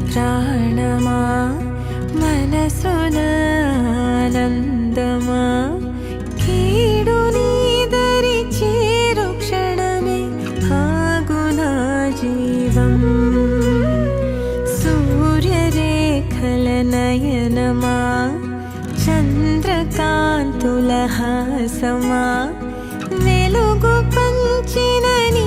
ప్రాణమా మనసున ఆనందమా కీడు నీదరి చేరు క్షణమే ఆగునా జీవం సూర్యరేఖల నయనమా చంద్రకాంతుల హాసమా వెలుగు పంచిన నీ